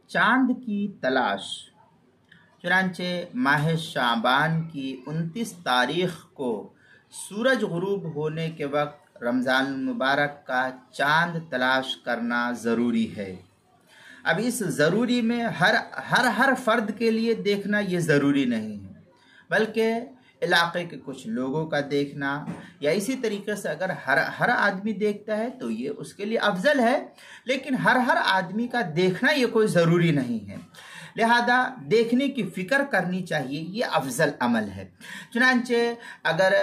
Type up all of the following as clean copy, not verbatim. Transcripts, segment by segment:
चांद की तलाश। चुनांचे माह शाबान की 29 तारीख को सूरज गुरूब होने के वक्त रमज़ान मुबारक का चांद तलाश करना ज़रूरी है। अब इस ज़रूरी में हर फ़र्द के लिए देखना ये ज़रूरी नहीं है, बल्कि इलाके के कुछ लोगों का देखना या इसी तरीके से अगर हर आदमी देखता है तो ये उसके लिए अफजल है, लेकिन हर आदमी का देखना ये कोई ज़रूरी नहीं है। लिहाजा देखने की फ़िक्र करनी चाहिए, ये अफजल अमल है। चुनांचे अगर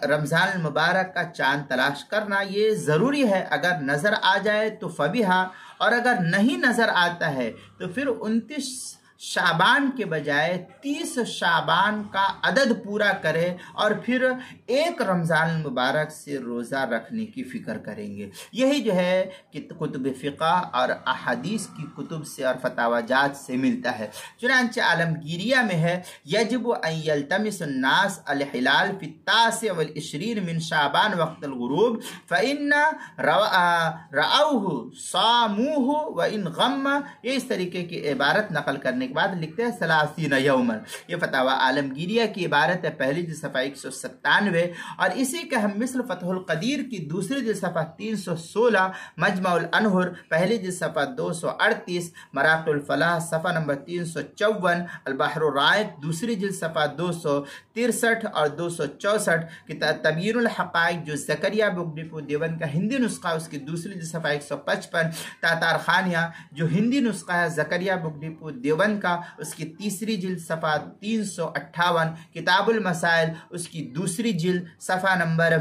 रमज़ान मुबारक का चांद तलाश करना ये ज़रूरी है, अगर नज़र आ जाए तो फबिहा, और अगर नहीं नज़र आता है तो फिर 29 शाबान के बजाय 30 शाबान का अदद पूरा करें और फिर एक रमज़ान मुबारक से रोज़ा रखने की फ़िक्र करेंगे। यही जो है कि कुतुब फ़िक़ा और अहादीस की कुतुब से और फतावाजात से मिलता है। चुनांचे आलमगीरिया में है, यजिब अन यल्तमिस अन्नास अल हिलाल फी तासी वल इश्रीन मिन शाबान वक़्तल गुरूब फ़इन्ना रअऊहु सामूहु व इन गम्मा। ये इस तरीके की इबारत नकल करने के बाद लिखते हैं सलासीन यौमन। ये फतावा आलमगीरिया की इबारत है, पहली जिल्द सफ़ा 197, और इसी के हम मिस्ल फतहुल कदीर की दूसरी जिल्द सफ़ा 316, मजमाउल अनहुर पहली जिल्द सफ़ा 238, मराक़िल फलाह सफ़ा नंबर 354, अल बहरुर राइक़ दूसरी जिल्द सफ़ा 263 और 264, किताब तबयीनुल हक़ाइक़ जो ज़करिया बुग़दादी देवबंद का हिंदी नुस्खा उसकी दूसरी जिल्द सफ़ा 155, तातार खानिया जो हिंदी नुस्खा है ज़करिया बुग़दादी देवबंद का उसकी तीसरी जिल्द सफ़ा 358, किताबुल मसाइल उसकी दूसरी जिल्द सफ़ा नंबर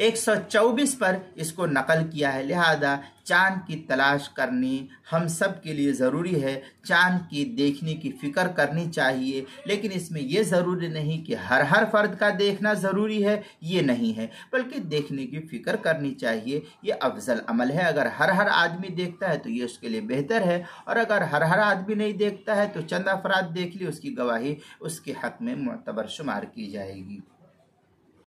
124 पर इसको नकल किया है। लिहाजा चांद की तलाश करनी हम सब के लिए ज़रूरी है, चांद की देखने की फ़िक्र करनी चाहिए, लेकिन इसमें यह ज़रूरी नहीं कि हर फ़र्द का देखना ज़रूरी है, ये नहीं है, बल्कि देखने की फ़िक्र करनी चाहिए। ये अफजल अमल है। अगर हर आदमी देखता है तो ये उसके लिए बेहतर है, और अगर हर आदमी नहीं देखता है तो चंद अफराद देख ली, उसकी गवाही उसके हक़ में मुअतबर शुमार की जाएगी।